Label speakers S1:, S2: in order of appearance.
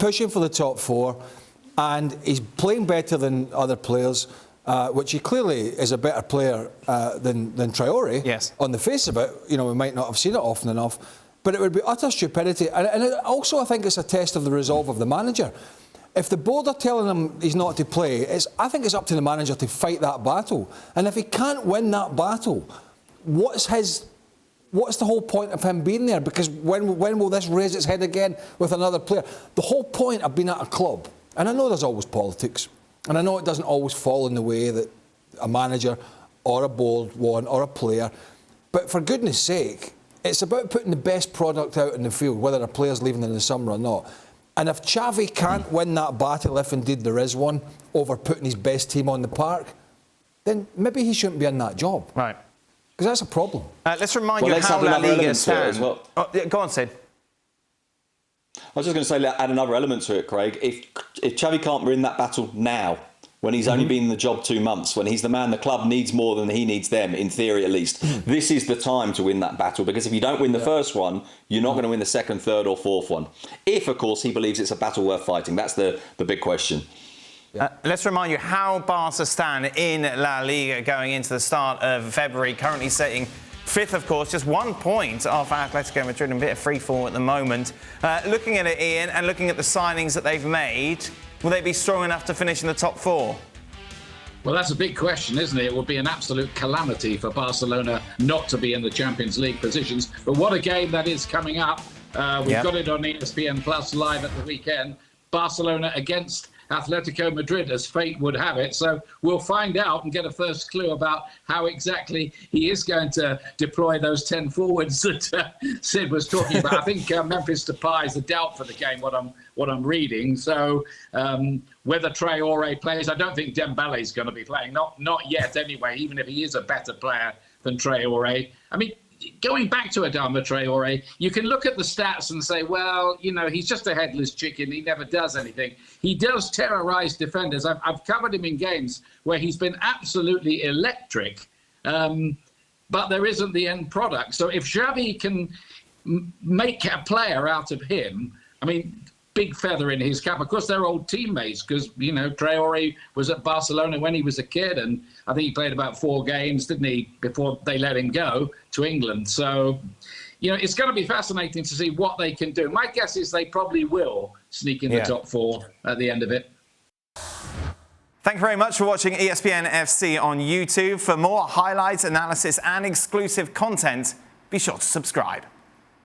S1: pushing for the top four, and he's playing better than other players, which he clearly is a better player than Traore.
S2: Yes. On
S1: the face of it, we might not have seen it often enough, but it would be utter stupidity. And also, I think it's a test of the resolve of the manager. If the board are telling him he's not to play, I think it's up to the manager to fight that battle. And if he can't win that battle, what's the whole point of him being there? Because when will this raise its head again with another player? The whole point of being at a club, and I know there's always politics, and I know it doesn't always fall in the way that a manager or a board want or a player, but for goodness sake, it's about putting the best product out in the field, whether a player's leaving in the summer or not. And if Xavi can't win that battle, if indeed there is one, over putting his best team on the park, then maybe he shouldn't be in that job.
S2: Right.
S1: Because that's a problem.
S2: Let's remind you how La Liga stands. Well. Oh, yeah, go on, Sid.
S3: I was just going to say, add another element to it, Craig. If Xavi can't win that battle now, when he's only been in the job 2 months, when he's the man the club needs more than he needs them, in theory at least, this is the time to win that battle. Because if you don't win the first one, you're not going to win the second, third or fourth one. If, of course, he believes it's a battle worth fighting. That's the big question.
S2: Let's remind you how Barca stand in La Liga going into the start of February, currently sitting fifth, of course, just 1 point off Atletico Madrid, and a bit of free fall at the moment. Looking at it, Ian, and looking at the signings that they've made, will they be strong enough to finish in the top four?
S4: Well, that's a big question, isn't it? It would be an absolute calamity for Barcelona not to be in the Champions League positions. But what a game that is coming up. We've got it on ESPN Plus live at the weekend. Barcelona against Atletico Madrid, as fate would have it. So we'll find out and get a first clue about how exactly he is going to deploy those 10 forwards that Sid was talking about. I think Memphis Depay is a doubt for the game, what I'm reading. So whether Traore plays, I don't think Dembele is going to be playing. Not yet anyway, even if he is a better player than Traore. I mean, going back to Adama Traore, you can look at the stats and say, well, he's just a headless chicken. He never does anything. He does terrorise defenders. I've covered him in games where he's been absolutely electric, but there isn't the end product. So if Xavi can make a player out of him, I mean, big feather in his cap. Of course, they're old teammates because, Traore was at Barcelona when he was a kid, and I think he played about 4 games, didn't he, before they let him go to England. So, it's going to be fascinating to see what they can do. My guess is they probably will sneak in the top 4 at the end of it.
S2: Thank you very much for watching ESPN FC on YouTube. For more highlights, analysis and exclusive content, be sure to subscribe.